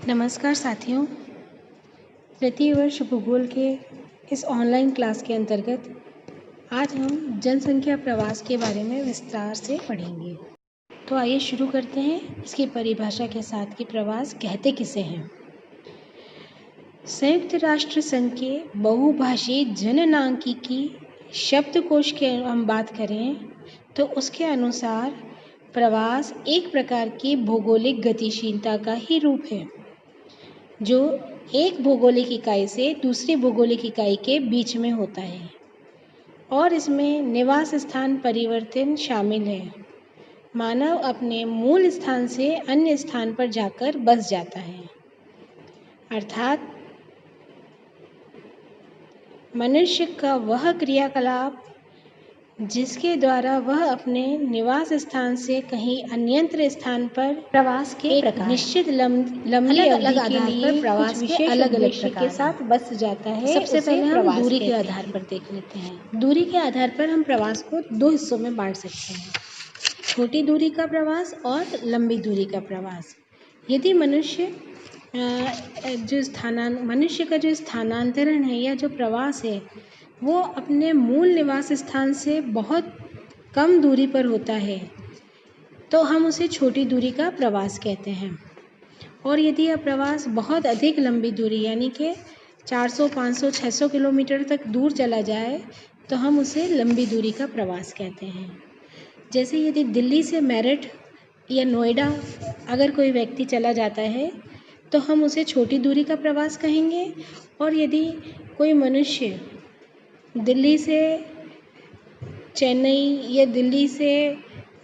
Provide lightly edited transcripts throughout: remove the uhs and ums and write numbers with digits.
नमस्कार साथियों। प्रतिवर्ष भूगोल के इस ऑनलाइन क्लास के अंतर्गत आज हम जनसंख्या प्रवास के बारे में विस्तार से पढ़ेंगे। तो आइए शुरू करते हैं इसकी परिभाषा के साथ कि प्रवास कहते किसे हैं। संयुक्त राष्ट्र संघ के बहुभाषी जननांकिकी शब्दकोश की हम बात करें तो उसके अनुसार प्रवास एक प्रकार की भौगोलिक गतिशीलता का ही रूप है जो एक भौगोलिक इकाई से दूसरी भौगोलिक इकाई के बीच में होता है और इसमें निवास स्थान परिवर्तन शामिल है। मानव अपने मूल स्थान से अन्य स्थान पर जाकर बस जाता है, अर्थात मनुष्य का वह क्रियाकलाप जिसके द्वारा वह अपने निवास स्थान से कहीं अन्यत्र स्थान पर प्रवास के एक निश्चित लंबी अवधि के लिए प्रवास के अलग अलग के साथ बस जाता है। सबसे पहले हम दूरी के आधार पर देख लेते हैं। दूरी के आधार पर हम प्रवास को दो हिस्सों में बांट सकते हैं, छोटी दूरी का प्रवास और लंबी दूरी का प्रवास। यदि मनुष्य का जो स्थानांतरण है या जो प्रवास है वो अपने मूल निवास स्थान से बहुत कम दूरी पर होता है तो हम उसे छोटी दूरी का प्रवास कहते हैं। और यदि यह प्रवास बहुत अधिक लंबी दूरी यानी कि 400, 500, 600 किलोमीटर तक दूर चला जाए तो हम उसे लंबी दूरी का प्रवास कहते हैं। जैसे यदि दिल्ली से मेरठ या नोएडा अगर कोई व्यक्ति चला जाता है तो हम उसे छोटी दूरी का प्रवास कहेंगे। और यदि कोई मनुष्य दिल्ली से चेन्नई या दिल्ली से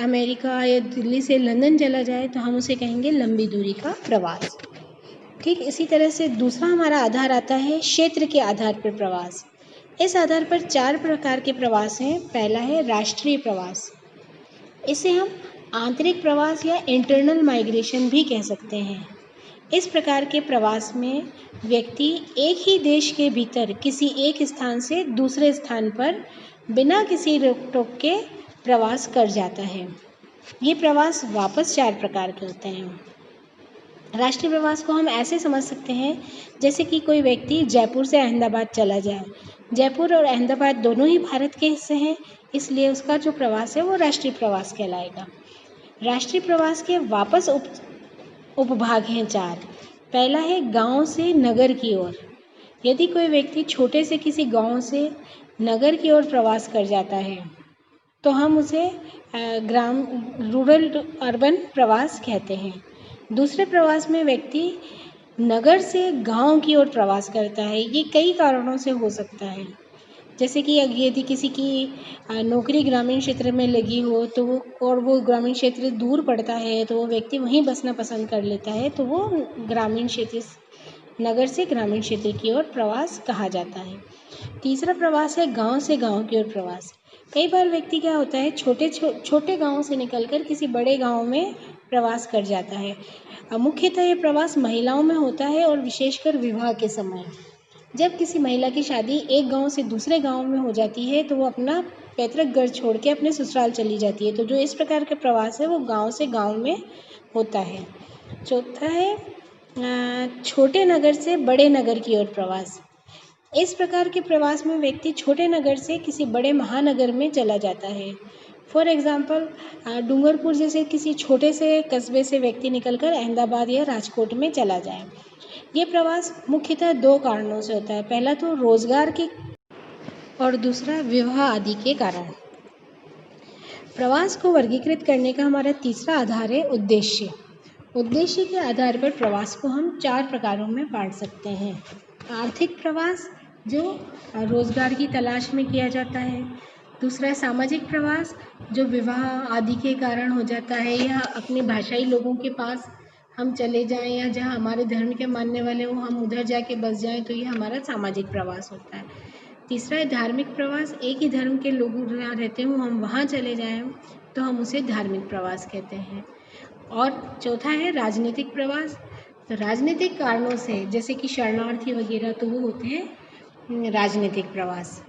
अमेरिका या दिल्ली से लंदन चला जाए तो हम उसे कहेंगे लंबी दूरी का प्रवास। ठीक इसी तरह से दूसरा हमारा आधार आता है क्षेत्र के आधार पर प्रवास। इस आधार पर 4 प्रकार के प्रवास हैं। पहला है राष्ट्रीय प्रवास, इसे हम आंतरिक प्रवास या इंटरनल माइग्रेशन भी कह सकते हैं। इस प्रकार के प्रवास में व्यक्ति एक ही देश के भीतर किसी एक स्थान से दूसरे स्थान पर बिना किसी रोक टोक के प्रवास कर जाता है। ये प्रवास वापस 4 प्रकार के होते हैं। राष्ट्रीय प्रवास को हम ऐसे समझ सकते हैं जैसे कि कोई व्यक्ति जयपुर से अहमदाबाद चला जाए। जयपुर और अहमदाबाद दोनों ही भारत के हिस्से हैं, इसलिए उसका जो प्रवास है वो राष्ट्रीय प्रवास कहलाएगा। राष्ट्रीय प्रवास के वापस उपभाग हैं 4। पहला है गांव से नगर की ओर। यदि कोई व्यक्ति छोटे से किसी गांव से नगर की ओर प्रवास कर जाता है तो हम उसे रूरल अर्बन प्रवास कहते हैं। दूसरे प्रवास में व्यक्ति नगर से गांव की ओर प्रवास करता है। ये कई कारणों से हो सकता है, जैसे कि यदि किसी की नौकरी ग्रामीण क्षेत्र में लगी हो तो वो ग्रामीण क्षेत्र दूर पड़ता है तो वो व्यक्ति वहीं बसना पसंद कर लेता है, तो वो नगर से ग्रामीण क्षेत्र की ओर प्रवास कहा जाता है। तीसरा प्रवास है गांव से गांव की ओर प्रवास। कई बार व्यक्ति क्या होता है छोटे गांव से निकलकर किसी बड़े गांव में प्रवास कर जाता है। मुख्यतः ये प्रवास महिलाओं में होता है और विशेषकर विवाह के समय जब किसी महिला की शादी एक गांव से दूसरे गांव में हो जाती है तो वो अपना पैतृक घर छोड़ के अपने ससुराल चली जाती है। तो जो इस प्रकार के प्रवास है वो गांव से गांव में होता है। चौथा है छोटे नगर से बड़े नगर की ओर प्रवास। इस प्रकार के प्रवास में व्यक्ति छोटे नगर से किसी बड़े महानगर में चला जाता है। फॉर एग्जाम्पल डूंगरपुर जैसे किसी छोटे से कस्बे से व्यक्ति निकलकर अहमदाबाद या राजकोट में चला जाए। ये प्रवास मुख्यतः 2 कारणों से होता है। पहला तो रोजगार के और दूसरा विवाह आदि के कारण। प्रवास को वर्गीकृत करने का हमारा तीसरा आधार है उद्देश्य। उद्देश्य के आधार पर प्रवास को हम 4 प्रकारों में बांट सकते हैं। आर्थिक प्रवास जो रोजगार की तलाश में किया जाता है। दूसरा सामाजिक प्रवास जो विवाह आदि के कारण हो जाता है या अपने भाषाई लोगों के पास हम चले जाएं या जहाँ हमारे धर्म के मानने वाले हो हम उधर जाके बस जाएं तो ये हमारा सामाजिक प्रवास होता है। तीसरा है धार्मिक प्रवास, एक ही धर्म के लोग जहाँ रहते हो हम वहाँ चले जाएं तो हम उसे धार्मिक प्रवास कहते हैं। और चौथा है राजनीतिक प्रवास। तो राजनीतिक कारणों से जैसे कि शरणार्थी वगैरह तो वो होते हैं राजनीतिक प्रवास।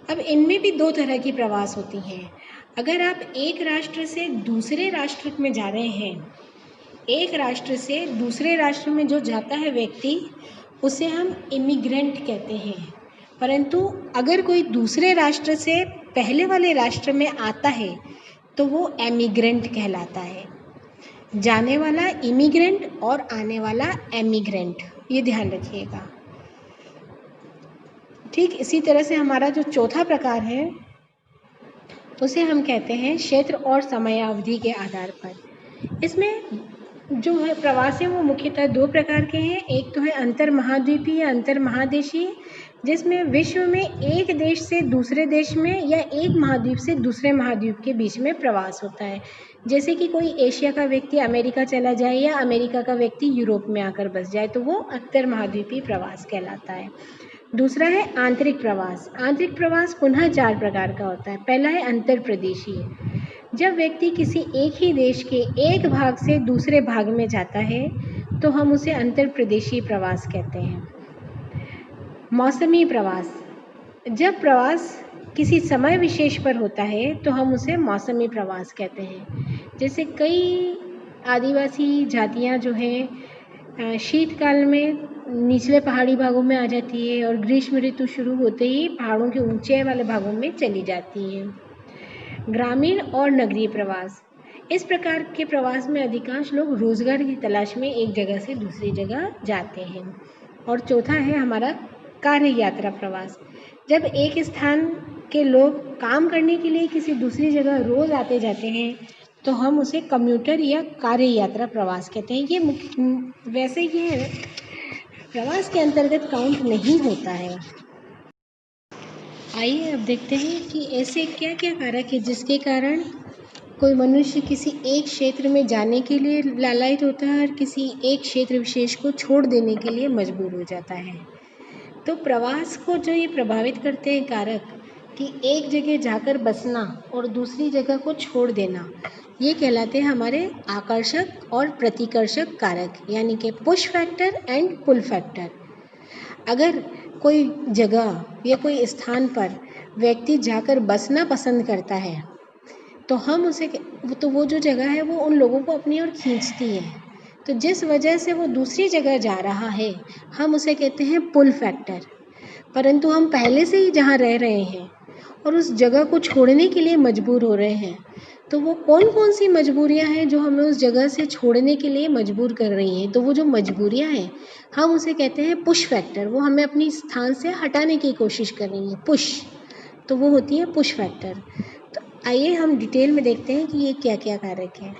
अब इनमें भी 2 तरह की प्रवास होती हैं। अगर आप एक राष्ट्र से दूसरे राष्ट्र में जा रहे हैं, एक राष्ट्र से दूसरे राष्ट्र में जो जाता है व्यक्ति, उसे हम इमिग्रेंट कहते हैं। परंतु अगर कोई दूसरे राष्ट्र से पहले वाले राष्ट्र में आता है तो वो एमिग्रेंट कहलाता है। जाने वाला इमिग्रेंट और आने वाला एमिग्रेंट, ये ध्यान रखिएगा। ठीक इसी तरह से हमारा जो चौथा प्रकार है उसे हम कहते हैं क्षेत्र और समयावधि के आधार पर। इसमें जो है प्रवास है वो मुख्यतः दो प्रकार के हैं। एक तो है अंतर महाद्वीपीय, अंतर महादेशीय, जिसमें विश्व में एक देश से दूसरे देश में या एक महाद्वीप से दूसरे महाद्वीप के बीच में प्रवास होता है। जैसे कि कोई एशिया का व्यक्ति अमेरिका चला जाए या अमेरिका का व्यक्ति यूरोप में आकर बस जाए तो वो अंतर महाद्वीपीय प्रवास कहलाता है। दूसरा है आंतरिक प्रवास। आंतरिक प्रवास पुनः 4 प्रकार का होता है। पहला है अंतर प्रदेशीय। जब व्यक्ति किसी एक ही देश के एक भाग से दूसरे भाग में जाता है तो हम उसे अंतर प्रदेशीय प्रवास कहते हैं। मौसमी प्रवास। जब प्रवास किसी समय विशेष पर होता है तो हम उसे मौसमी प्रवास कहते हैं। जैसे कई आदिवासी जातियां जो हैं शीतकाल में निचले पहाड़ी भागों में आ जाती है और ग्रीष्म ऋतु शुरू होते ही पहाड़ों के ऊंचे वाले भागों में चली जाती हैं। ग्रामीण और नगरीय प्रवास। इस प्रकार के प्रवास में अधिकांश लोग रोजगार की तलाश में एक जगह से दूसरी जगह जाते हैं। और चौथा है हमारा कार्य यात्रा प्रवास। जब एक स्थान के लोग काम करने के लिए किसी दूसरी जगह रोज आते जाते हैं तो हम उसे कम्यूटर या कार्य यात्रा प्रवास कहते हैं। ये वैसे ये प्रवास के अंतर्गत काउंट नहीं होता है। आइए अब देखते हैं कि ऐसे क्या क्या कारक है जिसके कारण कोई मनुष्य किसी एक क्षेत्र में जाने के लिए लालायित होता है और किसी एक क्षेत्र विशेष को छोड़ देने के लिए मजबूर हो जाता है। तो प्रवास को जो ये प्रभावित करते हैं कारक कि एक जगह जाकर बसना और दूसरी जगह को छोड़ देना, ये कहलाते हैं हमारे आकर्षक और प्रतिकर्षक कारक, यानी कि push factor and pull factor. अगर कोई जगह या कोई स्थान पर व्यक्ति जाकर बसना पसंद करता है तो हम उसे वो जो जगह है वो उन लोगों को अपनी ओर खींचती है। तो जिस वजह से वो दूसरी जगह जा रहा है हम उसे कहते हैं पुल फैक्टर। परंतु हम पहले से ही जहाँ रह रहे हैं और उस जगह को छोड़ने के लिए मजबूर हो रहे हैं, तो वो कौन कौन सी मजबूरियां हैं जो हमें उस जगह से छोड़ने के लिए मजबूर कर रही हैं। तो वो जो मजबूरियां हैं हम उसे कहते हैं पुश फैक्टर। वो हमें अपनी स्थान से हटाने की कोशिश कर रही हैं, पुश, तो वो होती है पुश फैक्टर। तो आइए हम डिटेल में देखते हैं कि ये क्या क्या कारक हैं।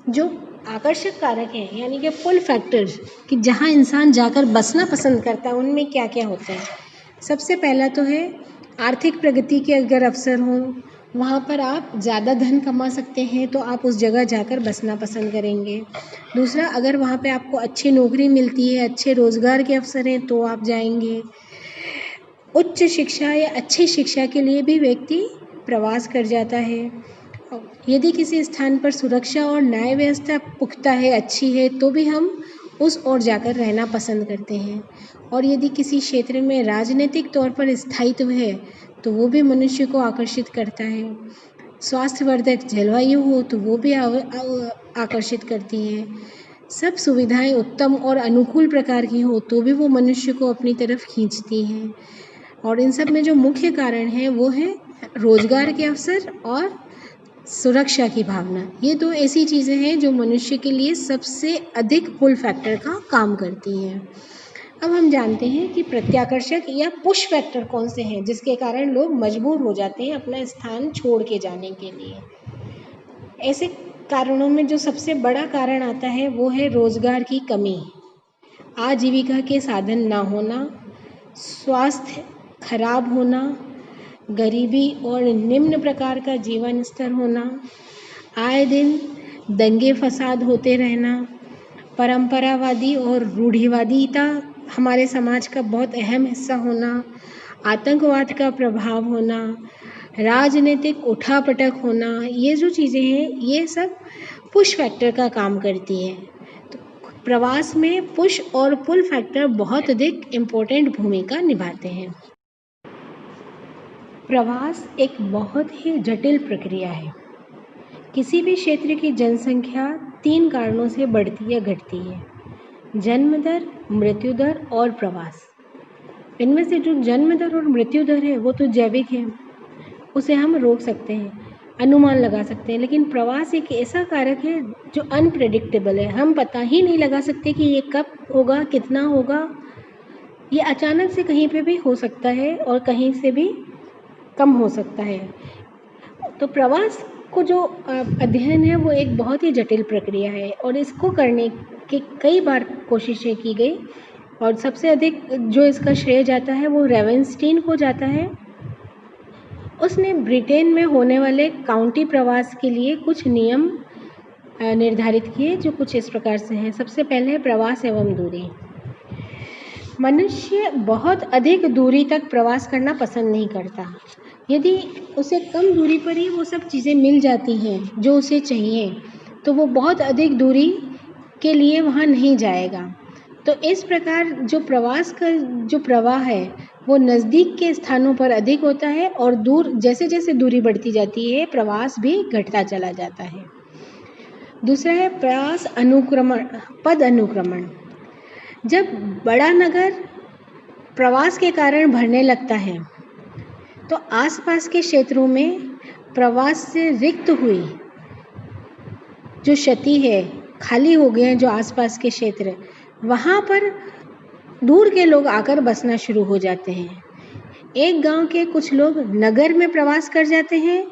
जो आकर्षक कारक हैं यानी कि पुल फैक्टर, कि जहाँ इंसान जाकर बसना पसंद करता है, उनमें क्या क्या होते हैं। सबसे पहला तो है आर्थिक प्रगति के अगर अवसर हों, वहाँ पर आप ज़्यादा धन कमा सकते हैं तो आप उस जगह जाकर बसना पसंद करेंगे। दूसरा, अगर वहाँ पे आपको अच्छी नौकरी मिलती है, अच्छे रोज़गार के अवसर हैं तो आप जाएंगे। उच्च शिक्षा या अच्छी शिक्षा के लिए भी व्यक्ति प्रवास कर जाता है। यदि किसी स्थान पर सुरक्षा और न्याय व्यवस्था पुख्ता है, अच्छी है, तो भी हम उस ओर जाकर रहना पसंद करते हैं। और यदि किसी क्षेत्र में राजनीतिक तौर पर स्थायित्व है तो वो भी मनुष्य को आकर्षित करता है। स्वास्थ्यवर्धक जलवायु हो तो वो भी आकर्षित करती है। सब सुविधाएं उत्तम और अनुकूल प्रकार की हो तो भी वो मनुष्य को अपनी तरफ खींचती हैं। और इन सब में जो मुख्य कारण है वो है रोजगार के अवसर और सुरक्षा की भावना। ये दो ऐसी चीज़ें हैं जो मनुष्य के लिए सबसे अधिक पुल फैक्टर का काम करती हैं। अब हम जानते हैं कि प्रत्याकर्षक या पुश फैक्टर कौन से हैं जिसके कारण लोग मजबूर हो जाते हैं अपना स्थान छोड़ के जाने के लिए। ऐसे कारणों में जो सबसे बड़ा कारण आता है वो है रोजगार की कमी, आजीविका के साधन ना होना, स्वास्थ्य खराब होना, गरीबी और निम्न प्रकार का जीवन स्तर होना, आए दिन दंगे फसाद होते रहना, परंपरावादी और रूढ़िवादिता हमारे समाज का बहुत अहम हिस्सा होना, आतंकवाद का प्रभाव होना, राजनीतिक उठापटक होना, ये जो चीज़ें हैं ये सब पुश फैक्टर का काम करती हैं। तो प्रवास में पुश और पुल फैक्टर बहुत अधिक इम्पोर्टेंट भूमिका निभाते हैं। प्रवास एक बहुत ही जटिल प्रक्रिया है। किसी भी क्षेत्र की जनसंख्या 3 कारणों से बढ़ती या घटती है: जन्म दर, मृत्यु दर और प्रवास। इनमें से जो जन्म दर और मृत्यु दर है वो तो जैविक है, उसे हम रोक सकते हैं, अनुमान लगा सकते हैं। लेकिन प्रवास एक ऐसा कारक है जो अनप्रेडिक्टेबल है, हम पता ही नहीं लगा सकते कि ये कब होगा, कितना होगा। ये अचानक से कहीं पे भी हो सकता है और कहीं से भी कम हो सकता है। तो प्रवास को जो अध्ययन है वो एक बहुत ही जटिल प्रक्रिया है और इसको करने की कई बार कोशिशें की गई और सबसे अधिक जो इसका श्रेय जाता है वो रेवेंस्टीन को जाता है। उसने ब्रिटेन में होने वाले काउंटी प्रवास के लिए कुछ नियम निर्धारित किए जो कुछ इस प्रकार से हैं। सबसे पहले है प्रवास एवं दूरी। मनुष्य बहुत अधिक दूरी तक प्रवास करना पसंद नहीं करता। यदि उसे कम दूरी पर ही वो सब चीज़ें मिल जाती हैं जो उसे चाहिए तो वो बहुत अधिक दूरी के लिए वहाँ नहीं जाएगा। तो इस प्रकार जो प्रवास का जो प्रवाह है वो नज़दीक के स्थानों पर अधिक होता है और दूर जैसे जैसे दूरी बढ़ती जाती है प्रवास भी घटता चला जाता है। दूसरा है प्रवास अनुक्रमण, पद अनुक्रमण। जब बड़ा नगर प्रवास के कारण भरने लगता है तो आसपास के क्षेत्रों में प्रवास से रिक्त हुई जो क्षति है, खाली हो गए हैं जो आसपास के क्षेत्र, वहाँ पर दूर के लोग आकर बसना शुरू हो जाते हैं। एक गांव के कुछ लोग नगर में प्रवास कर जाते हैं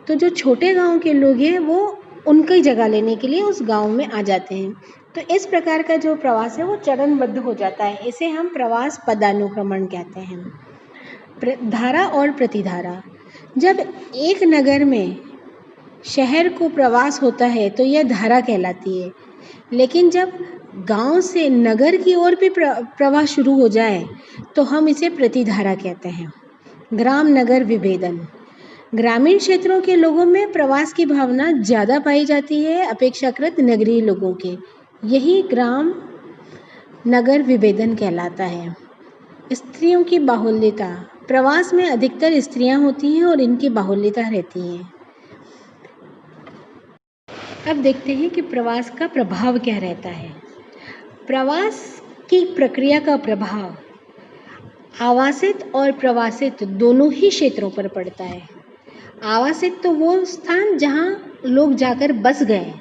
तो जो छोटे गांव के लोग हैं वो उनकी जगह लेने के लिए उस गांव में आ जाते हैं। तो इस प्रकार का जो प्रवास है वो चरणबद्ध हो जाता है। इसे हम प्रवास पदानुक्रमण कहते हैं। धारा और प्रतिधारा। जब एक नगर में शहर को प्रवास होता है तो यह धारा कहलाती है, लेकिन जब गांव से नगर की ओर भी प्रवाह शुरू हो जाए तो हम इसे प्रतिधारा कहते हैं। ग्राम नगर विभेदन। ग्रामीण क्षेत्रों के लोगों में प्रवास की भावना ज़्यादा पाई जाती है अपेक्षाकृत नगरीय लोगों के। यही ग्राम नगर विभेदन कहलाता है। स्त्रियों की बाहुल्यता। प्रवास में अधिकतर स्त्रियां होती हैं और इनकी बाहुल्यता रहती है। अब देखते हैं कि प्रवास का प्रभाव क्या रहता है। प्रवास की प्रक्रिया का प्रभाव आवासित और प्रवासित दोनों ही क्षेत्रों पर पड़ता है। आवासित तो वो स्थान जहाँ लोग जाकर बस गए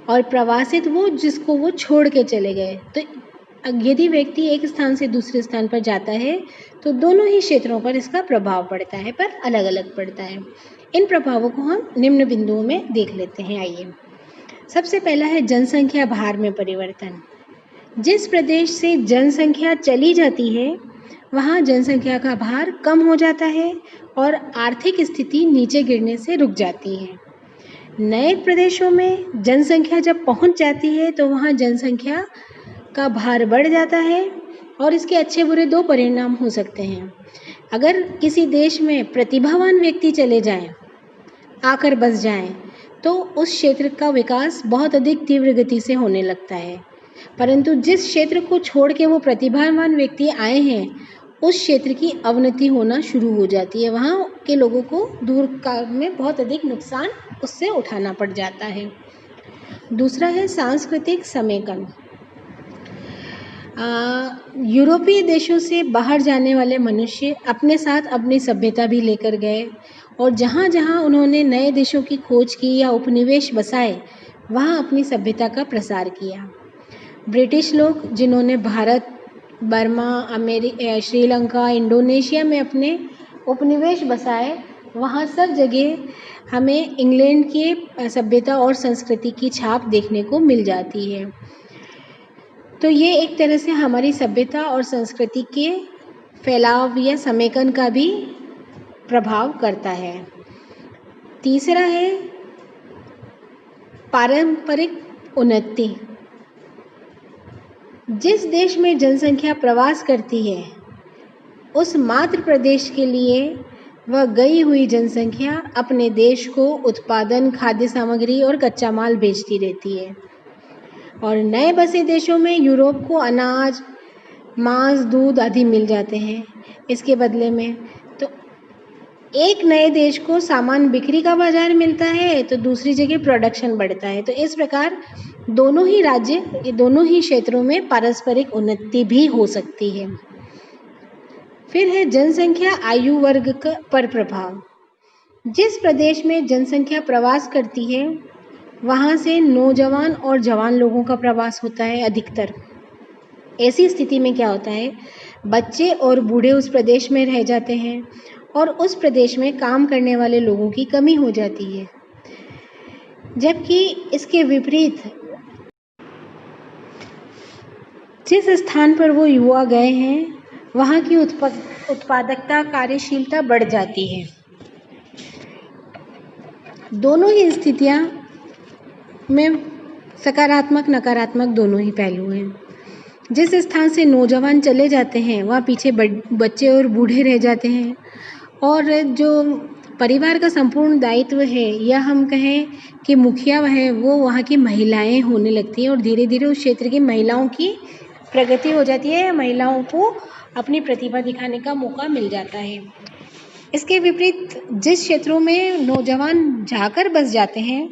और प्रवासित वो जिसको वो छोड़ के चले गए। तो यदि व्यक्ति एक स्थान से दूसरे स्थान पर जाता है तो दोनों ही क्षेत्रों पर इसका प्रभाव पड़ता है, पर अलग अलग पड़ता है। इन प्रभावों को हम निम्न बिंदुओं में देख लेते हैं। आइए, सबसे पहला है जनसंख्या भार में परिवर्तन। जिस प्रदेश से जनसंख्या चली जाती है वहाँ जनसंख्या का भार कम हो जाता है और आर्थिक स्थिति नीचे गिरने से रुक जाती है। नए प्रदेशों में जनसंख्या जब पहुँच जाती है तो वहाँ जनसंख्या का भार बढ़ जाता है और इसके अच्छे बुरे दो परिणाम हो सकते हैं। अगर किसी देश में प्रतिभावान व्यक्ति चले जाएं, आकर बस जाएं, तो उस क्षेत्र का विकास बहुत अधिक तीव्र गति से होने लगता है। परंतु जिस क्षेत्र को छोड़ के वो प्रतिभावान व्यक्ति आए हैं उस क्षेत्र की अवनति होना शुरू हो जाती है। वहाँ के लोगों को दूर काल में बहुत अधिक नुकसान उससे उठाना पड़ जाता है। दूसरा है सांस्कृतिक समेकन। यूरोपीय देशों से बाहर जाने वाले मनुष्य अपने साथ अपनी सभ्यता भी लेकर गए और जहाँ जहाँ उन्होंने नए देशों की खोज की या उपनिवेश बसाए वहाँ अपनी सभ्यता का प्रसार किया। ब्रिटिश लोग जिन्होंने भारत, बर्मा, श्रीलंका, इंडोनेशिया में अपने उपनिवेश बसाए, वहाँ सब जगह हमें इंग्लैंड की सभ्यता और संस्कृति की छाप देखने को मिल जाती है। तो ये एक तरह से हमारी सभ्यता और संस्कृति के फैलाव या समेकन का भी प्रभाव करता है। तीसरा है पारंपरिक उन्नति। जिस देश में जनसंख्या प्रवास करती है उस मातृ प्रदेश के लिए वह गई हुई जनसंख्या अपने देश को उत्पादन, खाद्य सामग्री और कच्चा माल बेचती रहती है और नए बसे देशों में यूरोप को अनाज, मांस, दूध आदि मिल जाते हैं इसके बदले में। तो एक नए देश को सामान बिक्री का बाजार मिलता है तो दूसरी जगह प्रोडक्शन बढ़ता है। तो इस प्रकार दोनों ही राज्य, दोनों ही क्षेत्रों में पारस्परिक उन्नति भी हो सकती है। फिर है जनसंख्या आयु वर्ग पर प्रभाव। जिस प्रदेश में जनसंख्या प्रवास करती है वहाँ से नौजवान और जवान लोगों का प्रवास होता है अधिकतर। ऐसी स्थिति में क्या होता है, बच्चे और बूढ़े उस प्रदेश में रह जाते हैं और उस प्रदेश में काम करने वाले लोगों की कमी हो जाती है। जबकि इसके विपरीत जिस स्थान पर वो युवा गए हैं वहाँ की उत्पादकता, कार्यशीलता बढ़ जाती है। दोनों ही स्थितियाँ में सकारात्मक नकारात्मक दोनों ही पहलू हैं। जिस स्थान से नौजवान चले जाते हैं वहाँ पीछे बच्चे और बूढ़े रह जाते हैं और जो परिवार का संपूर्ण दायित्व है या हम कहें कि मुखिया है वो वहाँ की महिलाएं होने लगती हैं और धीरे धीरे उस क्षेत्र की महिलाओं की प्रगति हो जाती है, महिलाओं को अपनी प्रतिभा दिखाने का मौका मिल जाता है। इसके विपरीत जिस क्षेत्रों में नौजवान जाकर बस जाते हैं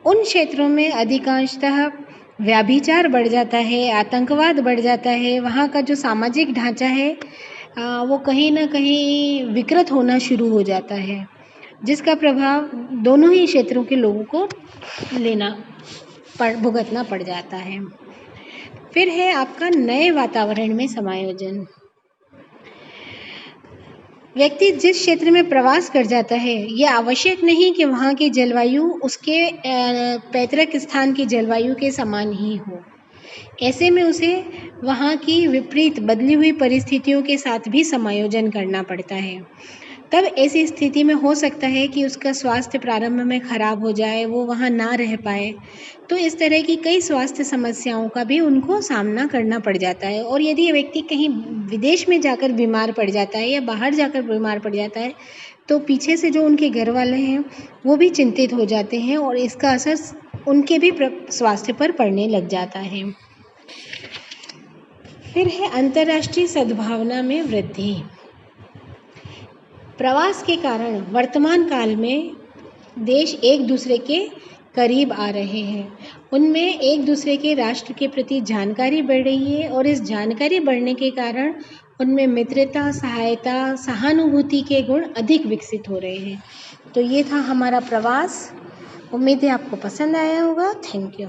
उन क्षेत्रों में अधिकांशतः व्यभिचार बढ़ जाता है, आतंकवाद बढ़ जाता है, वहाँ का जो सामाजिक ढांचा है वो कहीं ना कहीं विकृत होना शुरू हो जाता है, जिसका प्रभाव दोनों ही क्षेत्रों के लोगों को भुगतना पड़ जाता है। फिर है आपका नए वातावरण में समायोजन। व्यक्ति जिस क्षेत्र में प्रवास कर जाता है यह आवश्यक नहीं कि वहाँ की जलवायु उसके पैतृक स्थान की जलवायु के समान ही हो। ऐसे में उसे वहाँ की विपरीत बदली हुई परिस्थितियों के साथ भी समायोजन करना पड़ता है। तब ऐसी स्थिति में हो सकता है कि उसका स्वास्थ्य प्रारंभ में खराब हो जाए, वो वहाँ ना रह पाए। तो इस तरह की कई स्वास्थ्य समस्याओं का भी उनको सामना करना पड़ जाता है। और यदि व्यक्ति कहीं विदेश में जाकर बीमार पड़ जाता है या बाहर जाकर बीमार पड़ जाता है तो पीछे से जो उनके घर वाले हैं वो भी चिंतित हो जाते हैं और इसका असर उनके भी स्वास्थ्य पर पड़ने लग जाता है। फिर है अंतर्राष्ट्रीय सद्भावना में वृद्धि। प्रवास के कारण वर्तमान काल में देश एक दूसरे के करीब आ रहे हैं, उनमें एक दूसरे के राष्ट्र के प्रति जानकारी बढ़ रही है और इस जानकारी बढ़ने के कारण उनमें मित्रता, सहायता, सहानुभूति के गुण अधिक विकसित हो रहे हैं। तो ये था हमारा प्रवास। उम्मीद है आपको पसंद आया होगा। Thank you.